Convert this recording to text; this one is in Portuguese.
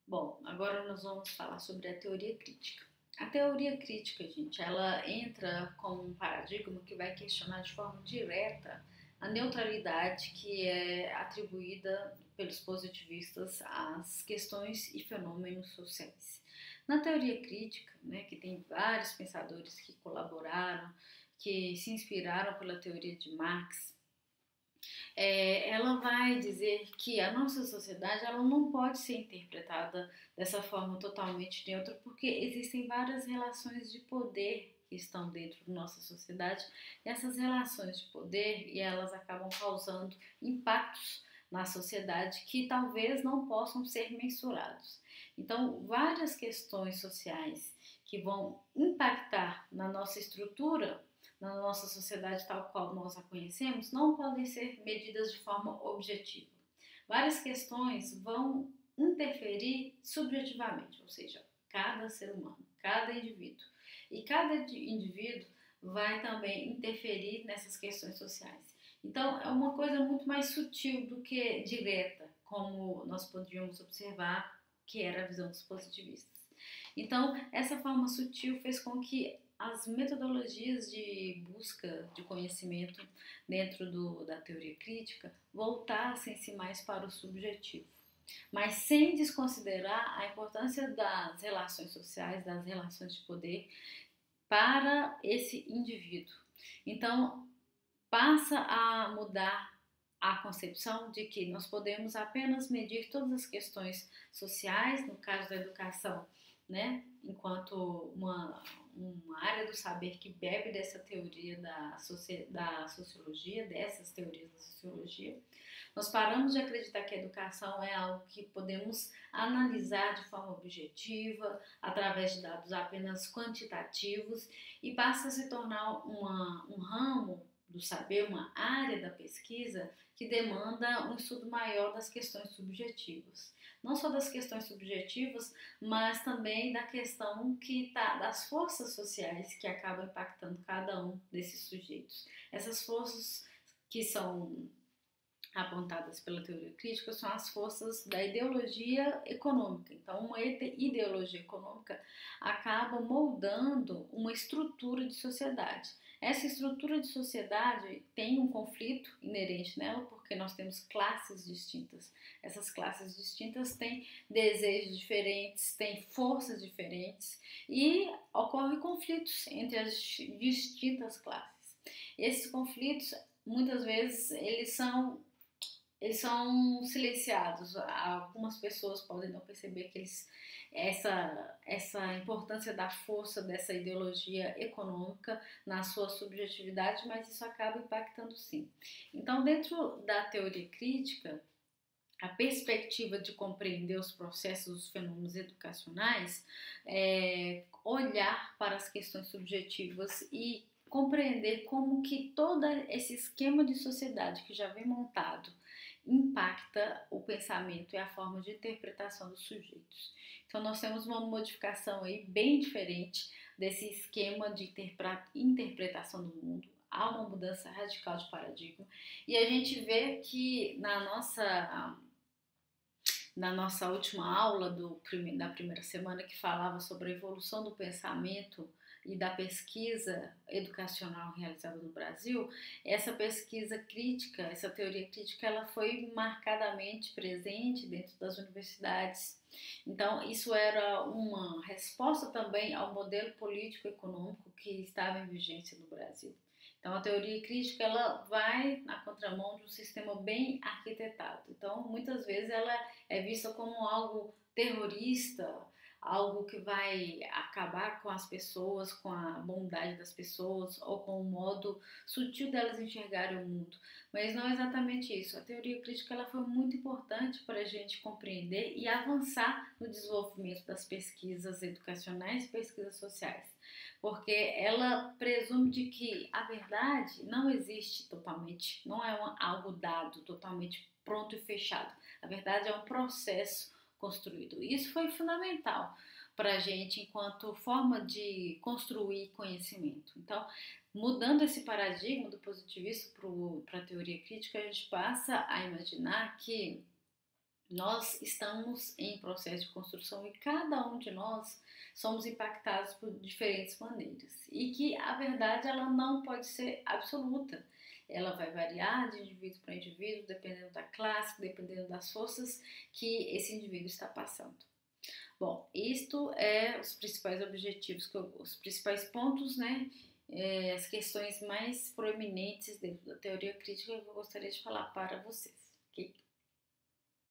Bom, agora nós vamos falar sobre a teoria crítica. A teoria crítica, gente, ela entra como um paradigma que vai questionar de forma direta a neutralidade que é atribuída pelos positivistas às questões e fenômenos sociais. Na teoria crítica, né, que tem vários pensadores que colaboraram, que se inspiraram pela teoria de Marx, ela vai dizer que a nossa sociedade ela não pode ser interpretada dessa forma totalmente neutra, porque existem várias relações de poder que estão dentro da nossa sociedade, e essas relações de poder e elas acabam causando impactos na sociedade que talvez não possam ser mensurados. Então, várias questões sociais que vão impactar na nossa estrutura na nossa sociedade tal qual nós a conhecemos não podem ser medidas de forma objetiva. Várias questões vão interferir subjetivamente, ou seja, cada ser humano, cada indivíduo. E cada indivíduo vai também interferir nessas questões sociais. Então, é uma coisa muito mais sutil do que direta, como nós podíamos observar que era a visão dos positivistas. Então, essa forma sutil fez com que as metodologias de busca de conhecimento dentro da teoria crítica voltassem-se mais para o subjetivo, mas sem desconsiderar a importância das relações sociais, das relações de poder para esse indivíduo. Então, passa a mudar a concepção de que nós podemos apenas medir todas as questões sociais, no caso da educação, né, enquanto uma área do saber que bebe dessa teoria da sociologia, dessas teorias da sociologia, nós paramos de acreditar que a educação é algo que podemos analisar de forma objetiva, através de dados apenas quantitativos, e passa a se tornar um ramo do saber, uma área da pesquisa que demanda um estudo maior das questões subjetivas. Não só das questões subjetivas, mas também da questão que tá, das forças sociais que acabam impactando cada um desses sujeitos. Essas forças que são apontadas pela teoria crítica são as forças da ideologia econômica. Então, uma ideologia econômica acaba moldando uma estrutura de sociedade. Essa estrutura de sociedade tem um conflito inerente nela, porque nós temos classes distintas. Essas classes distintas têm desejos diferentes, têm forças diferentes e ocorrem conflitos entre as distintas classes. Esses conflitos, muitas vezes, eles são silenciados. Algumas pessoas podem não perceber que essa importância da força dessa ideologia econômica na sua subjetividade, mas isso acaba impactando sim. Então, dentro da teoria crítica, a perspectiva de compreender os processos, os fenômenos educacionais, olhar para as questões subjetivas e compreender como que todo esse esquema de sociedade que já vem montado impacta o pensamento e a forma de interpretação dos sujeitos. Então nós temos uma modificação aí bem diferente desse esquema de interpretação do mundo. Há uma mudança radical de paradigma e a gente vê que na nossa última aula da primeira semana, que falava sobre a evolução do pensamento e da pesquisa educacional realizada no Brasil, essa pesquisa crítica, essa teoria crítica, ela foi marcadamente presente dentro das universidades. Então, isso era uma resposta também ao modelo político-econômico que estava em vigência no Brasil. Então, a teoria crítica ela vai na contramão de um sistema bem arquitetado. Então, muitas vezes ela é vista como algo terrorista, algo que vai acabar com as pessoas, com a bondade das pessoas ou com o modo sutil delas enxergarem o mundo. Mas não é exatamente isso. A teoria crítica ela foi muito importante para a gente compreender e avançar no desenvolvimento das pesquisas educacionais e pesquisas sociais, porque ela presume de que a verdade não existe totalmente, não é algo dado, totalmente pronto e fechado. A verdade é um processo construído. Isso foi fundamental para a gente enquanto forma de construir conhecimento. Então, mudando esse paradigma do positivismo para a teoria crítica, a gente passa a imaginar que Nós estamos em processo de construção e cada um de nós somos impactados por diferentes maneiras. E que a verdade ela não pode ser absoluta. Ela vai variar de indivíduo para indivíduo, dependendo da classe, dependendo das forças que esse indivíduo está passando. Bom, isto é os principais objetivos, os principais pontos, né? As questões mais proeminentes dentro da teoria crítica que eu gostaria de falar para vocês. Ok?